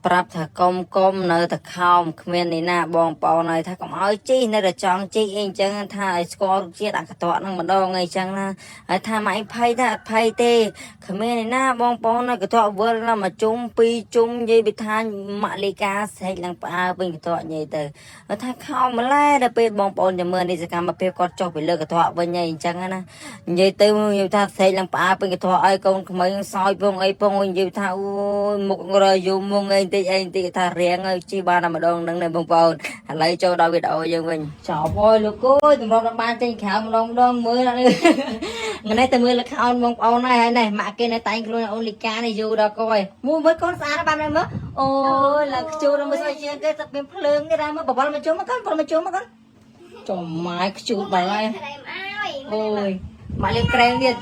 ប្រាប់ថាកុំនៅតែខោមគ្មាននេះណាបងប្អូនហើយថាកុំឲ្យជីនៅតែចង់ជីអីអញ្ចឹងថាឲ្យស្គាល់ជាតិអកតនឹងម្ដងអីចឹងណាហើយថាម៉ែភ័យថាអត់ភ័យទេគ្មាននេះណាបងប្អូនកតវិលណាមកជុំពីរជុំនិយាយពីថាម៉ាក់លីកាស្រែកឡើងផ្អើពេញកតនិយាយទៅថាខោមម្លែដល់ពេលបងប្អូនចាំមើលនេះសកម្មភាពគាត់ចុះពីលើកតវិញអីអញ្ចឹងណានិយាយទៅនិយាយថាស្រែកឡើងផ្អើពេញកតឲ្យកូនក្មេងសោយពងអីពងនិយាយថាអូយមុខរយំមុខអីតិចថារៀងឲ្យជីបានតែម្ដងហ្នឹងណាបងប្អូនឥឡូវចូលដល់វីដេអូយើងវិញចោលអើយលោកអើយតម្រុំដល់បានចេញក្រៅម្ដងមើលនេះថ្ងៃនេះទៅមើលលខោនបងប្អូនហើយនេះម៉ាក់គេនៅតែងខ្លួនអូនលីកានេះយូរដល់កយមួយកូនស្អាតបានមើលអូយឡើងខ្ជូតមើលស្អីជាងគេទឹកមានភ្លើងនេះដែរមើលបបលមកជុំមកកូនមកជុំមកកូនចំម៉ាយខ្ជូតបាល់ហើយអូយម៉ាក់លេងក្រែងទៀត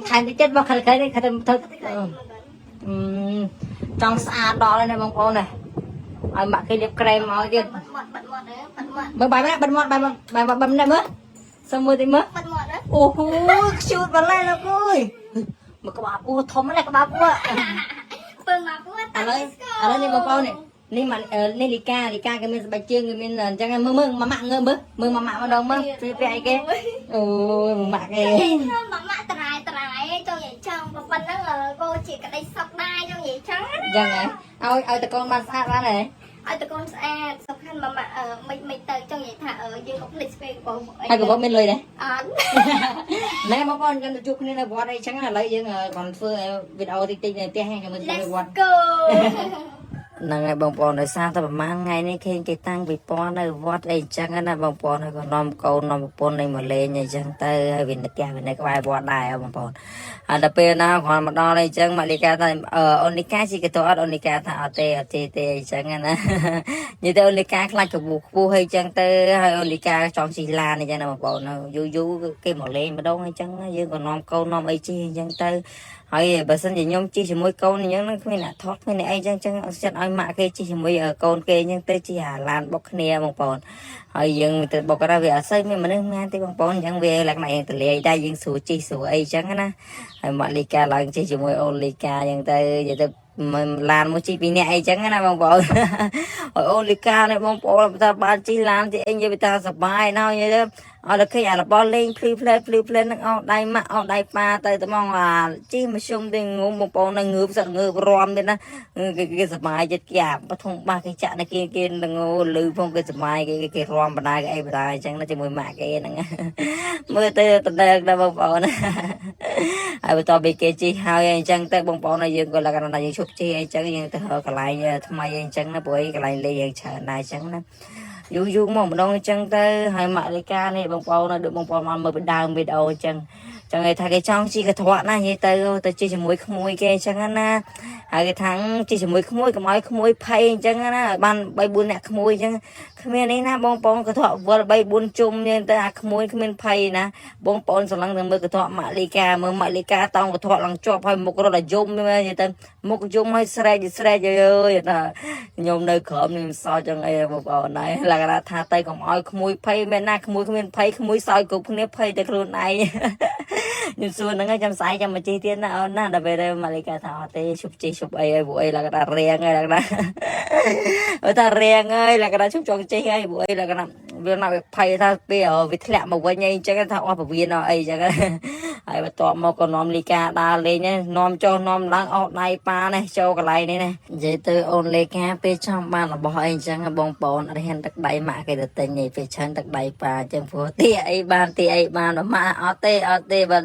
ថែមតិចចិត្តមកខលនេះខលទៅចង់ស្អាតដល់ហើយណាបងប្អូនណាឲ្យម៉ាក់គេលាបក្រែមមកទៀតមើលបាយណាបាត់មាត់បាយណាមើលសុំមើលតិចមើលអូហូខ្ជូតបាល់ហើយលោកអើយមកក្បាលពោះធំណាស់ក្បាលពោះពឹងមកពោះឥឡូវនេះបងប្អូននេះមកនេះលីកាគេមានស្បែកជើងគេមានអញ្ចឹងមើលម៉ាក់ងើមើលម៉ាក់ម្ដងមើលពីពាក់អីគេអូយម៉ាក់គេម៉ាក់ត្រាយចង់និយាយចឹងប៉ុណ្ណឹងកូនជាក្តីសុខដែរចង់និយាយចឹងចឹងហ៎ឲ្យតកូនបានស្អាតបានហ៎ឲ្យតកូនស្អាតសំខាន់ម៉ាក់មិនទៅចង់និយាយថាយើងក៏ភ្លេចស្ពេកបងហើយកបមានលុយដែរអត់ណែបងប្អូនយើងទៅជួបគ្នានៅវត្តអីចឹងឥឡូវយើងcònធ្វើវីដេអូតិចនៅផ្ទះហ្នឹងចាំមើលទៅវត្តហ្នឹងហើយបងប្អូនដោយសារតែប្រហែលថ្ងៃនេះឃើញគេតាំងពិព័រណ៍នៅវត្តអីចឹងណាបងប្អូនហើយក៏នាំកូននាំប្រពន្ធនេះមកលេងអីចឹងទៅហើយវានៅផ្ទះវានៅក្បែរវត្តដែរបងប្អូនហើយដល់ពេលណាគ្រាន់មកដល់អីចឹងម៉ាលីកាថាអូនលីកាជីកតអត់អូនលីកាថាអត់ទេអីចឹងណានិយាយទៅអូនលីកាខ្លាចកបួខ្ពស់អីចឹងទៅហើយអូនលីកាចង់ជិះឡានអីចឹងណាបងប្អូនយូរគេមកលេងម្ដងអីចឹងយើងក៏នាំកូននាំអីជិះអីចឹងទៅហើយបើសិនជាខ្ញុំជិះជាមួយកូនអញ្ចឹងគ្មានអ្នកថតគ្មានអ្នកអីចឹងអត់ចិត្តឲ្យម៉ាក់គេជិះជាមួយកូនគេអញ្ចឹងទៅជិះអាឡានបុកគ្នាបងប្អូនហើយយើងទៅបុកក៏វាអត់សូវមានមនុស្សណាទេបងប្អូនអញ្ចឹងវាលក្ខណៈទលាយដែរយើងស្រួលជិះស្រួលអីចឹងណាហើយម៉ាក់លីកាឡើងជិះជាមួយអូនលីកាអញ្ចឹងទៅនិយាយទៅឡានមួយជិះពីរនាក់អីចឹងណាបងប្អូនអូនលីកានេះបងប្អូនថាបានជិះឡានជិះអីនិយាយថាសប្បាយណាស់និយាយទៅអត់ឃើញអារបស់លេងភ្លឺផ្លែនឹងអោដៃម៉ាក់អោដៃប៉ាទៅតែមកអាជីមធ្យមទេងុំបងប្អូននៅងើបសឹកងើបរំទេណាគេសប្បាយចិត្តគេអាបធំបាសគេចាក់នៅគេនឹងលឺផងគេសប្បាយគេរំបណ្ដាគេអីបណ្ដាអញ្ចឹងណាជាមួយម៉ាក់គេហ្នឹងមើលទៅតដើកដល់បងប្អូនហើយបន្ទាប់ពីគេជីហើយអញ្ចឹងទៅបងប្អូនយើងក៏លក្ខណៈថាយើងឈប់ជីអីចឹងយើងទៅកន្លែងថ្មីអីចឹងណាព្រោះកន្លែងលេងយើងច្រើនដែរអញ្ចឹងណាយូរមកម្ដងអញ្ចឹងទៅហើយម៉ាក់លីកានេះបងប្អូនដូចបងប្អូនមកមើលពីដើមវីដេអូអញ្ចឹងចឹងគេថាគេចង់ជីកត្រកណានិយាយទៅជីជាមួយក្មួយគេអញ្ចឹងណាហើយគេថាជីជាមួយក្មួយកុំឲ្យក្មួយភ័យអញ្ចឹងណាឲ្យបាន3 4អ្នកក្មួយអញ្ចឹងគ្មានអីណាបងប្អូនកត្រកវល់3 4ជុំនេះទៅអាក្មួយគ្មានភ័យណាបងប្អូនស្រឡឹងទៅមើលកត្រកម៉ាក់លីកាមើលម៉ាក់លីកាតោងកត្រកឡើងជាប់ហើយមុខរត់ឲ្យយំនិយាយទៅមុខយំឲ្យស្រែកអើយថាខ្ញុំនៅក្រោមនេះមិនសោចចឹងអីបងប្អូនដែរលក្ខណៈថាទៅកុំឲ្យក្មួយភ័យមែនណាក្មួយគ្មានភ័យក្មួយសោចគ្រប់គ្នាភ័យតែខ្លួនឯងខ្ញុំសួរហ្នឹងហើយចាំស្អែកចាំមកជិះទៀតណាអូនណាដល់ពេលម៉ាលីកាថាអត់ទេឈប់ជិះឈប់អីហើយពួកអីលក្ខណៈរៀងហើយលក្ខណៈអត់ថារៀងហើយលក្ខណៈឈប់ចង់ជិះហើយពួកអីលក្ខណៈវានៅភ័យថាពេលវាធ្លាក់មកវិញអីចឹងថាអស់ពវៀនអីចឹងហើយបន្ទាប់មកក៏នាំលីកាដើរលេងនាំចុះនាំឡើងអស់ដៃប៉ានេះចូលកន្លែងនេះណានិយាយទៅអូនលីកាពេលចង់បានរបស់អីចឹងបងប្អូនអត់ហ៊ានទឹកដៃម៉ាក់គេទៅទិញនេះពេលច្រើនទឹកដៃប៉ាចឹងព្រោះទីអីបានម៉ាក់អត់ទេបើ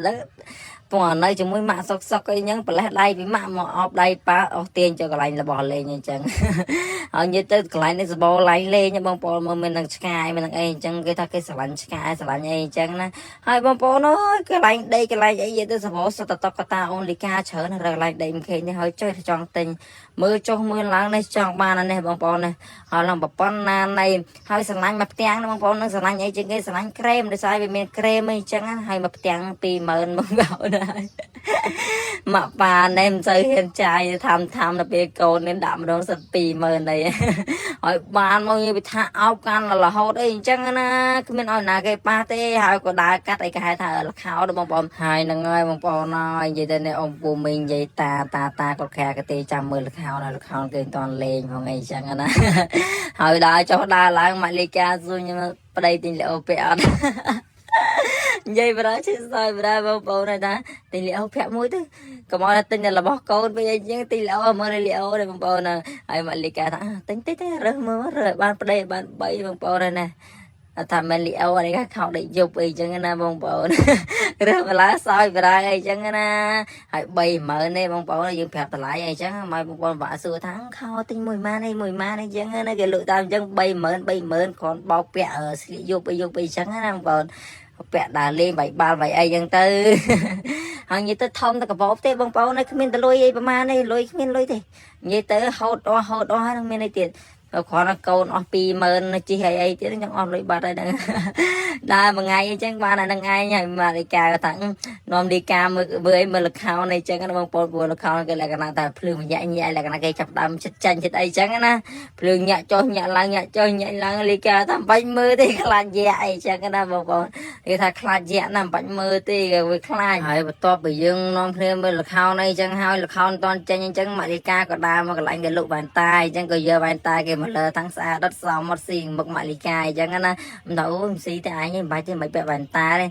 ពងនៅជាមួយម៉ាក់សុកអីចឹងប្រលេះដៃពីម៉ាក់មកអបដៃប៉ាអស់ទាញចូលកន្លែងរបស់លេងអញ្ចឹងហើយនិយាយទៅកន្លែងនេះសបោឡៃលេងបងប្អូនមើលមាននឹងឆ្កាយមាននឹងអីអញ្ចឹងគេថាគេស្រឡាញ់ឆ្កាយស្រឡាញ់អីអញ្ចឹងណាហើយបងប្អូនអើយកន្លែងដីកន្លែងអីនិយាយទៅសបោសតតកតាអូនលីកាច្រើនរកកន្លែងដីមិនឃើញទេហើយចុះចង់ទិញមើលចុះមើលឡើងនេះចង់បាននេះបងប្អូននេះហើយឡើងប្រព័ន្ធណានៃហើយស្រឡាញ់មកផ្ទាំងបងប្អូននឹងស្រឡាញ់អីជាងគេស្រឡាញ់ក្រែមដោយសារវាមានក្រែមអីអញ្ចឹងហើយមកផ្ទាំង20000បងប្អូន mà bà nem chơi hiện trai tham là bê cô nên đạm đó sật pì mờ này hỏi bạn bao nhiêu bị thả áo can là hốt ấy chẳng na cái mình nói là cái ba tê hai có đá cắt ấy cái hai thằng là khao đó bông hai là người bông nói vậy nên ông bố mình vậy ta có khe cái tê trăm mười là khao cái toàn lên không ấy chẳng na hỏi đã cho đa là Malika rồi nhưng mà đây thì liệu bẹn vậy mà đó chứ sao mà ra bông này ta thì liệu bẹn mũi thứ còn mọi là tin là bỏ con bây giờ nhưng tí liệu mà liệu đây bông nè ai Malika thằng tính rồi mưa rồi ban đây ban bảy bông này nè thằng mình liệu này các học để dục gì chẳng na bông rồi mà lá soi và ra chẳng na hãy bày mở này bông là dương phẹp lại vậy chẳng mai bông vả xưa tháng khao tinh mùi ma này chẳng na cái lụi tam chẳng bày mở còn bao bẹ ở dục chẳng na bông bẹ đà lên bảy ba bảy ai chẳng tư hàng như tôi thông ta cả bóp thế bông này mình ta lôi ma này lôi mình lôi thì như tới hậu đó thằng mình này tiền khó nó câu nó pi mơn nó chỉ hay ấy chứ nó chẳng lôi bát đây đang đa mà ngày chẳng ba này đang ai nhảy mà đi cà thằng nom đi cà với mà lực khao này chẳng nó bông vừa lực khao cái là cái nào ta phường nhẹ là cái cái chập đầm chanh ấy chẳng na phường nhẹ cho nhẹ lăng đi cà thằng bánh mơ thì là dạy chẳng cái nào bông thì thằng là dạy nằm bánh mơ thì với khai hỏi to bởi dương nom thêm với lực khao này chẳng hai lực khao toàn chanh chẳng mà đi cà có đa mà cái lạnh cái lụ bàn tay chẳng có giờ bàn tay cái mà lơ thằng xa đất sau một xin một mại lì cài chẳng na đâu xí tại ai như bài trên mấy bẹ bàn ta đây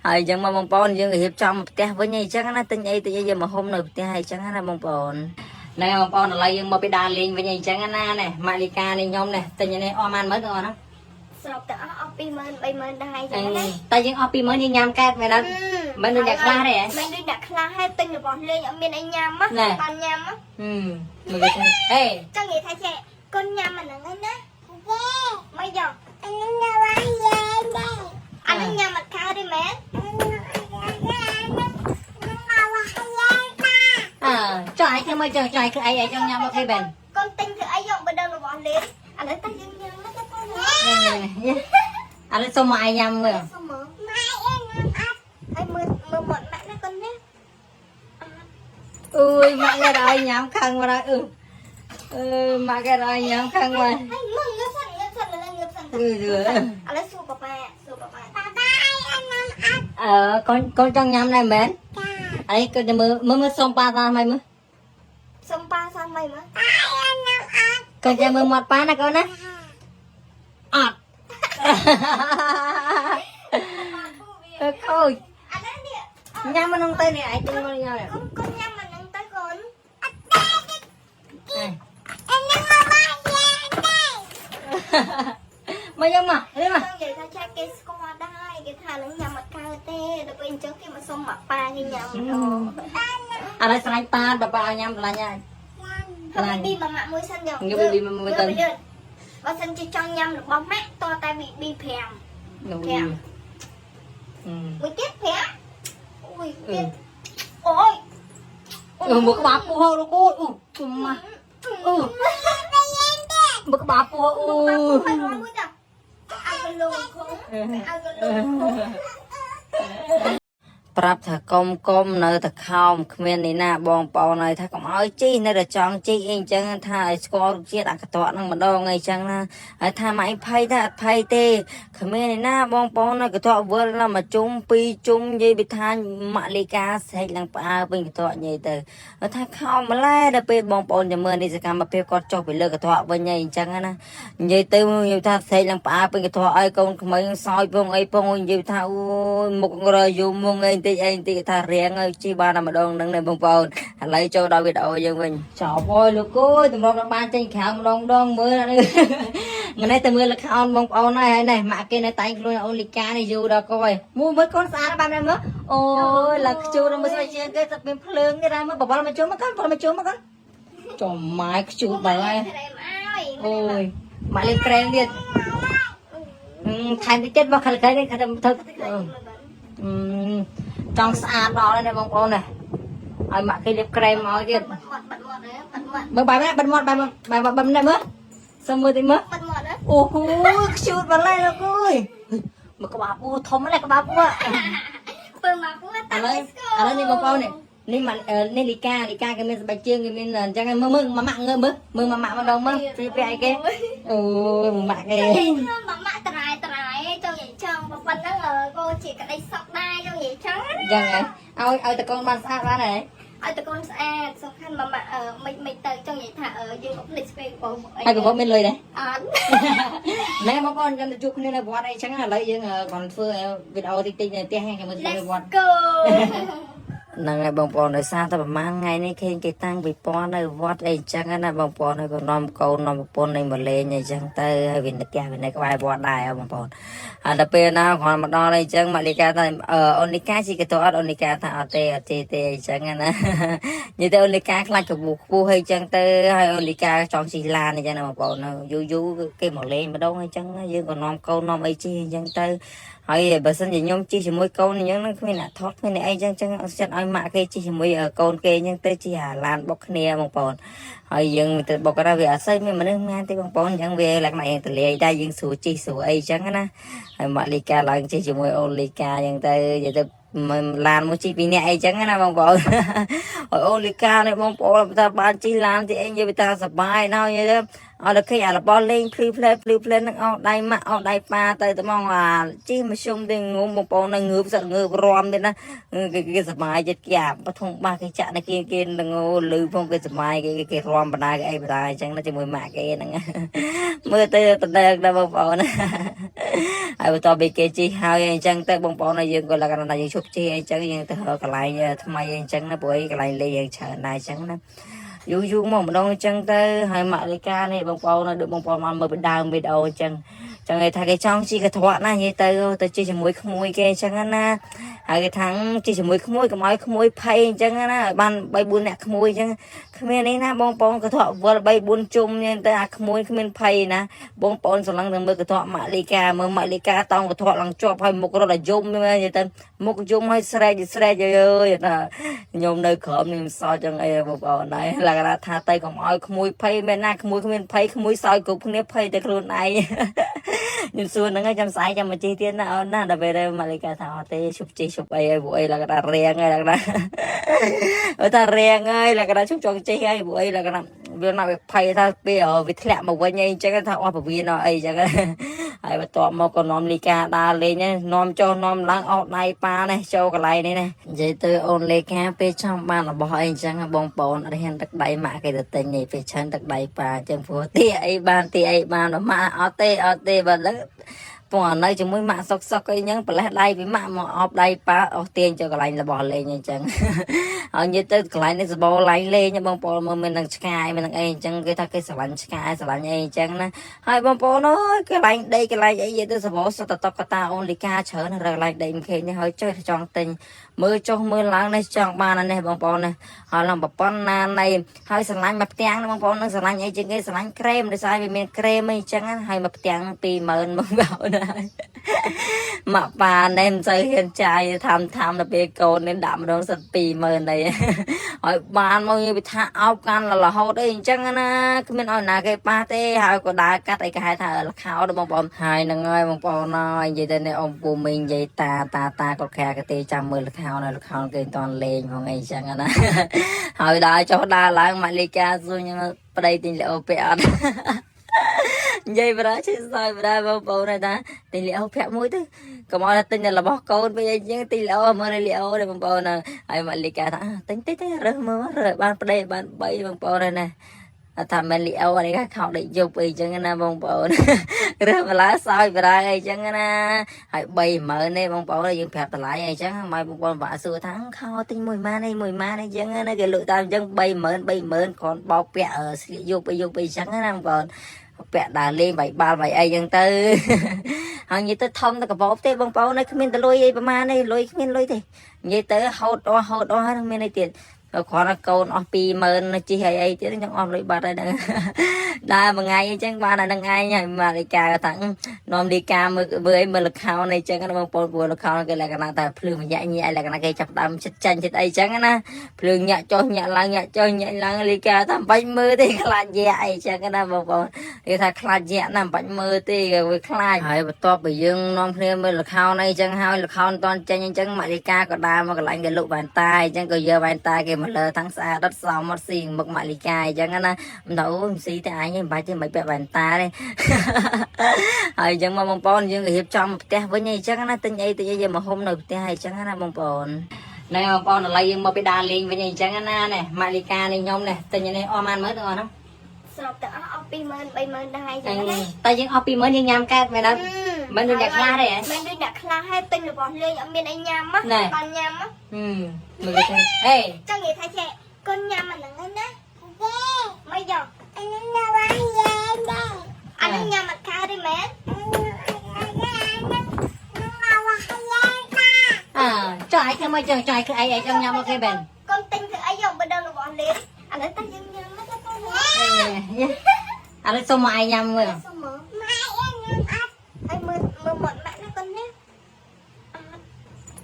hỏi chẳng mà bông bồn dương hiệp trong một cái với nhau chẳng na tin ấy tự giờ mà hôm nào thì hay chẳng na bông bồn này bông bồn là dương mà bị đà lên với nhau chẳng na này mại lì cài này nhom này tình như này oman mới rồi đó sọc tớ opi mơn bay mơn đây chẳng na tay dương opi mới như nhám cát vậy đó mình được đặt la đấy mình được đặt la hay tinh được bọn lên ở bên anh nhám á con nhám á mình được ê cho nghĩ thay trẻ con nhám mà là ngay đó mấy giờ anh nhám mặt cao đi mẹ cho ai cái mới cho ai cái ai trong nhám ok bền con tinh thì ai dọn bên đâu là bọn lên anh lấy tay dương nhám nó cái anh lấy xong mà ai nhám rồi mưa muộn mẹ nó con nhé ui mẹ cái đôi nhám khăn mà đó mẹ cái đôi nhám khăn mà con trong nhám này mến ấy con mới xong ba ra mày mới xong ba sao mày mới con cho mưa một ba nè con á thôi nhắm mà nông tay này ai tung nhau này con nhắm mà nông tay con mày nhắm mà đấy mà vậy ta cha cái score đây cái thà nó nhắm mặt cao tê được bên trước khi mà xong mặt ba cái nhắm anh ấy sai ta bà ba nhắm là nha không đi mà mạ môi xanh nhở như bị mà môi tình bà xanh chỉ cho nhắm được bóng mát to tay bị phèm mới tiếp phèm ui ôi một cái bắp cua nó cua mà một cái bắp cuaปรับถ้ากลมเนอถ้าข้าวเมียนนี่นะบองเปาหน่อยถ้าก็เอาจี้ในระจองจี้เองจังถ้าสกอร์เจี๊ยดอักตัวนั่งมาดองไงจังนะถ้าไม่ไพ่ถ้าไพ่เต้เมียนนี่นะบองเปาหน่อยก็ตัวเวอร์แล้วมาจุ่มปีจุ่มยี่ไปทานมาเลกาใส่หลังปลาเป็นก็ตัวใหญ่เตอถ้าข้าวมาไล่เดเป็นบองเปาจะเมื่อนี่จะการมาเพียกอดจบไปเลยก็ตัวเป็นใหญ่จังนะใหญ่เตออยู่ถ้าใส่หลังปลาเป็นก็ตัวไอ้กงเมียนซอยพงไอ้พงอยู่ถ้ามุกระยุมงไอ้ตีไอ้ตีถ้าเรียงchi ba nằm ở đâu nâng này bông bông lấy cho đau bị đau dân mình chào bôi lục cối tụi nó ba trên khảo đông đông mưa ngày nay từ mưa là khảo bông bông này mà cái này tay luôn olica này dù đâu coi mua mới con xa ba năm nữa ôi là chú nó mới chơi cái tập phim phượng cái ra mới bảo mà chú mà con chồng mai chú bà ôi mà lên kren đi thành cái chết vào cái này thật trong xa đó này bông bông này ai mặc cái liếp krem máu chứ bấm bài bấm này mới xong rồi thì mới ồ chút vào đây rồi coi mà có bà bùa thống này có bà bùa bơm mà bùa ឥឡូវនេះបងប្អូននេះមកនេះលីកាគេមានស្បែកជើងគេមានអញ្ចឹងមើលម៉ាម៉ាក់ងើមើលម៉ាម៉ាក់ម្ដងមើលព្រីព្រីអីគេអូយម៉ាម៉ាក់គេ ម៉ាម៉ាក់ត្រៃចូលនិយាយចឹងប៉ុណ្ណឹងកូនជាក្តីសុខដែរចូលនិយាយចឹង អញ្ចឹងឲ្យតកូនបានស្អាតបានហើយ ឲ្យតកូនស្អាតសំខាន់ម៉ាម៉ាក់មិនទៅចង់និយាយថាយើងមកភ្លេចស្ពេកបងអី ហើយកំពុងមានលុយដែរ អត់ ណែបងប្អូនចាំទៅជួបគ្នានៅវត្តអីចឹងឥឡូវយើងcònធ្វើវីដេអូតិចៗនៅផ្ទះហ្នឹងចាំមើលទៅវត្ត go ហ្នឹងហើយបងប្អូនដោយសារតែប្រហែលថ្ងៃនេះឃើញគេតាំងពិព័រណ៍នៅវត្តអីចឹងណាបងប្អូនហើយក៏នាំកូននាំប្រពន្ធឯងមកលេងអីចឹងទៅហើយវានៅផ្ទះវានៅក្បែរវត្តដែរបងប្អូនហើយដល់ពេលណាគ្រាន់មកដល់អីចឹងម៉ាលីកាថាអូនលីកាជីក៏ទៅអត់អូនលីកាថាអត់ទេអីចឹងណានិយាយទៅអូនលីកាខ្លាចកបួខ្ពស់អីចឹងទៅហើយអូនលីកាចង់ជិះឡានអីចឹងណាបងប្អូនយូរគេមកលេងម្ដងអីចឹងយើងក៏នាំកូននាំអីជិះអញ្ចឹងទៅហើយបើសិនជាខ្ញុំជិះជាមួយកូនអញ្ចឹងគ្មានអ្នកថតគ្មានអ្នកអីចឹងអត់ចិត្តឲ្យម៉ាក់គេជិះជាមួយកូនគេអញ្ចឹងទៅជិះអាឡានបុកគ្នាបងប្អូនហើយយើងទៅបុកក៏វាអត់សូវមានមនុស្សមានទេបងប្អូនអញ្ចឹងវាលក្ខណៈយ៉ាងទលាយដែរយើងស្រួលជិះស្រួលអីអញ្ចឹងណាហើយម៉ាក់លីកាឡើងជិះជាមួយអូនលីកាអញ្ចឹងទៅនិយាយទៅឡានមកជិះពីអ្នកអីចឹងណាបងប្អូនហើយអូនលីកានេះបងប្អូនថាបានជិះឡានទីអីនិយាយថាសប្បាយណាស់និយាយទៅអត់ឃើញអារបស់លេងភ្លឺផ្លែនឹងអស់ដៃម៉ាក់អស់ដៃប៉ាទៅហ្មងអាជិះមកជុំទៅងុំបងប្អូននៅងើបសឹកងើបរំទេណាគេសប្បាយចិត្តគេអាបធំបាសគេចាក់នៅគេនឹងលឺផងគេសប្បាយគេរំបណ្ដាគេអីបណ្ដាអញ្ចឹងណាជាមួយម៉ាក់គេហ្នឹងមើលទៅតដើកដល់បងប្អូនហើយបន្ទាប់ពីគេជិះហើយអញ្ចឹងទៅបងប្អូនយើងក៏លក្ខណៈយើងជប់ជិះអីចឹងយើងទៅកន្លែងថ្មីអីចឹងណាព្រោះអីកន្លែងលេងយើងច្រើនដែរអញ្ចឹងណាយូរមកម្ដងអញ្ចឹងទៅហើយម៉ាក់លីកានេះបងប្អូនដូចបងប្អូនមកមើលដើមវីដេអូអញ្ចឹងចឹងគេថាគេចង់ជីកត្រក់ណានិយាយទៅជីជាមួយក្មួយគេអញ្ចឹងណាហើយគេថាជីជាមួយក្មួយកុំឲ្យក្មួយភ័យអញ្ចឹងណាឲ្យបាន3 4អ្នកក្មួយអញ្ចឹងគ្មានអីណាបងប្អូនកត្រក់វល់3 4ជុំអញ្ចឹងទៅអាក្មួយគ្មានភ័យណាបងប្អូនស្រឡឹងទៅមើលកត្រក់ម៉ាក់លីកាមើលម៉ាក់លីកាតោងកត្រក់ឡើងជាប់ឲ្យមុខរត់ឲ្យយំនិយាយទៅមុខយំឲ្យស្រែកអើយថាខ្ញុំនៅក្រោមនេះមិនសល់ចឹងអីបងប្អូនដែរលក្ខណៈថាទៅកុំឲ្យក្មួយភ័យមែនណាក្មួយគ្មានភ័យក្មួយសោយគ្រប់គ្នាភ័យតែខ្លួនឯងខ្ញុំសួរហ្នឹងហើយចាំស្អែកចាំមកជិះទៀតណាអូនណាដល់ពេលម៉ាលីកាថាអត់ទេជប់ជិះជប់អីហើយពួកអីលក្ខណៈរៀងហើយលក្ខណៈអត់ថារៀងហើយលក្ខណៈជប់ចង់ជិះហើយពួកអីលក្ខណៈវាណាវាភ័យថាពេលវាធ្លាក់មកវិញអីអញ្ចឹងថាអស់ពវៀនអីអញ្ចឹងហើយបន្ទាប់មកក៏នាំលីកាដើរលេងនាំចុះនាំឡើងអស់ដៃប៉ានេះចូលកន្លែងនេះណានិយាយទៅអូនលីកាពេលចង់បានរបស់អីអញ្ចឹងបងប្អូនអត់ហ៊ានទឹកដៃម៉ាក់គេទៅទិញនេះពេលច្រើនទឹកដៃប៉ាអញ្ចឹងព្រោះទីអីបានម៉ាក់អត់ទេបើលើពងនៅជាមួយម៉ាក់សុកអីហ្នឹងប្រលេះដៃពីម៉ាក់មកអបដៃប៉ាអស់ទាញចូលកន្លែងរបស់លេងអញ្ចឹងហើយនិយាយទៅកន្លែងនេះសបោឡៃលេងបងប្អូនមើលមាននឹងឆ្កាយមាននឹងអីអញ្ចឹងគេថាគេស្រឡាញ់ឆ្កាយស្រឡាញ់អីអញ្ចឹងណាហើយបងប្អូនអើយកន្លែងដីកន្លែងអីនិយាយទៅសបោសុទ្ធតកតាអូនលីកាច្រើនរកកន្លែងដីមិនឃើញនេះហើយចុះចង់ទិញមើលចុះមើលឡើងនេះចង់បាននេះបងប្អូននេះហើយឡើងប្រព័ន្ធណានៃហើយស្រឡាញ់មកផ្ទាំងបងប្អូននឹងស្រឡាញ់អីជាងគេស្រឡាញ់ក្រែមដោយសារវាមានក្រែមអីអញ្ចឹងហើយមកផ្ទាំង20000បងប្អូនម៉ាក់ប៉ានេះមិនសូវហ៊ានចាយthamដល់ពេលកូននេះដាក់ម្ដងសិត20000អីហើយបានមកវាថាអោបកាន់រហូតអីអញ្ចឹងណាគ្មានឲ្យណាគេប៉ះទេហើយក៏ដើរកាត់អីគេហៅថាលខោដល់បងប្អូនហើយហ្នឹងហើយបងប្អូនហើយនិយាយទៅនេះអ៊ំពូមីងនិយាយតាគាត់ខែគេទេចាំមើលលខោនៅលខោគេមិនតន់លេងផងអីអញ្ចឹងណាហើយដើរចុះដើរឡើងម៉ាលីកាសួរខ្ញុំប្តីទិញលអូពាក់អត់និយាយប្រាជិះសើចប្រាបងប្អូនថាទិញលអូពាក់មួយទៅកុំឲ្យទិញតែរបស់កូនវិញអីចឹងទិញលអូមើលលអូដែរបងប្អូនហើយម៉ាលីកាថាទិញតិចទេរើសមើលរើសបានប្តីបាន3បងប្អូនហើយណាថាមែនលីអូនេះខោដេកយប់អីចឹងណាបងប្អូនរើសម្លាសោយប្រាអីចឹងណាហើយ30000នេះបងប្អូនយើងប្រាប់តម្លៃអីចឹងមកបងប្អូនបាក់សួរថាខោទិញ1ម៉ានអីចឹងណាគេលក់តាមចឹង30000គ្រាន់បោកពាក់ស្លៀកយប់អីចឹងណាបងប្អូនពាក់ដើរលេងបាយបាល់បាយអីចឹងទៅហើយនិយាយទៅធំទៅកបោបទេបងប្អូនគ្មានតលុយអីប្រហែលនេះលុយគ្មានលុយទេនិយាយទៅហូតអស់ហើយមានអីទៀត còn là câu nó pi mơn nó chỉ hay ấy chứ chẳng om lấy bát đây nè đa mà ngày chẳng ba là đằng ai nhỉ mà đi cà thằng nom đi cà với lực khao này chẳng nó bằng pol lực khao cái là cái nào ta phơi mà nhẹ nhẹ là cái chập đam chết chân chết ấy chẳng na phơi nhẹ cho nhẹ lăng đi cà thằng bánh mơ thì là nhẹ chẳng cái nào bằng pol thì thằng là nhẹ nằm bánh mơ thì với khaiហើយបន្ទាប់ពីយើងនាំគ្នាមើលលខោនអីចឹងហើយលខោនតន់ចេញអញ្ចឹងម៉ាឌីកាក៏ដើរមកកន្លែងគេលក់វ៉ែនតាអញ្ចឹងក៏យកវ៉ែនតាគេមកលើទាំងស្អាតដុតសមមកស៊ីមកម៉ាឌីកាអញ្ចឹងណាមិនទៅអូស៊ីតែអញមិនបាច់ទេមិនពាក់វ៉ែនតាទេហើយអញ្ចឹងមកបងប្អូនយើងក៏រៀបចំផ្ទះវិញអញ្ចឹងណាទិញអីយកមកហុំនៅផ្ទះអញ្ចឹងណាបងប្អូនណែបងប្អូនឥឡូវយើងមកពីដើរលេងវិញអញ្ចឹងណាណែម៉ាឌីកានេះខ្ញុំណែទិញនេះអស់ម៉ានមើលទាំងអស់ហ្នឹងស្របទាំងអស់20000 30000ដែរចឹងណាតែយើងអស់20000យើងញ៉ាំកើតមែនអត់មិនដូចអ្នកខ្លះទេមិនដូចអ្នកខ្លះហើយទិញរបស់លេងអត់មានអីញ៉ាំណាបានញ៉ាំមើលទៅហេចង់និយាយថាចេះកូនញ៉ាំអាហ្នឹងហើយណាមិនយកអាហ្នឹងញ៉ាំបានយ៉ាងដែរអាហ្នឹងញ៉ាំអត់កើតទេមែនចុះឯងធ្វើមកចុះចុះឯងអីចង់ញ៉ាំមកគេបែនកូនទិញធ្វើអីយកបដិលរបស់លេងឥឡូវតែយើងញ៉ាំមកទៅឥឡូវសុំមកឯងញ៉ាំមើលសុំមកម៉ែអញញ៉ាំអត់ហើយមើលមាត់ម៉ាក់ណាកូនណា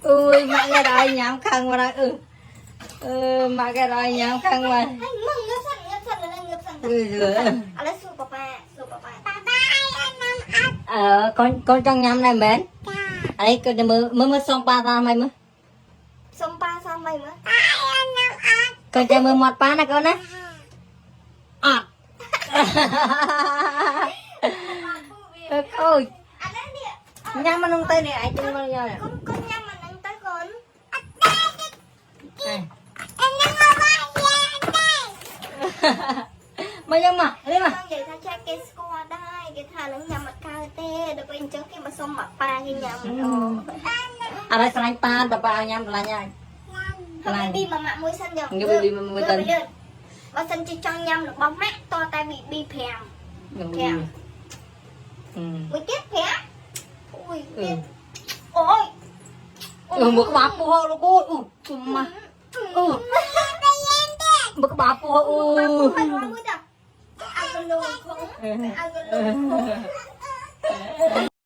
អើយម៉ាក់គេដល់ញ៉ាំខឹងមកដល់ម៉ាក់គេដល់ញ៉ាំខឹងមកហើយមើលងើបសិនឥឡូវសួរប៉ាកូនចង់ញ៉ាំដែរមែនអីកូនមើលសុំប៉ាតាមហើយមើលសុំប៉ាសមហើយមើលកូនចាំមើលមាត់ប៉ាណាកូនណាអត់អូយអានេះញ៉ាំមកនឹងទៅនេះឯងទៅមកយកកូនញ៉ាំមកនឹងទៅកូនអត់ទេអញញ៉ាំមកបាយមកយកមកនេះមកនិយាយថាចាគេស្គាល់ដែរគេថានឹងញ៉ាំអត់កើតទេដល់ពេលអញ្ចឹងគេមកសុំមកប៉ាគេញ៉ាំអរស្រឡាញ់ប៉ាប៉ាញ៉ាំឆ្លាញ់ហើយឆ្លាញ់ពីម៉ាក់មួយសិនយកងើបពីមួយទៅបើសិនជាចង់ញ៉ាំរបស់ម៉ាក់តតែប៊ី5មួយទៀត5អូយទៀតអូយមកក្បាលពោះលោកអូយមកមកក្បាលពោះអូយមួយទៅអើកលូខំអើកលូខំ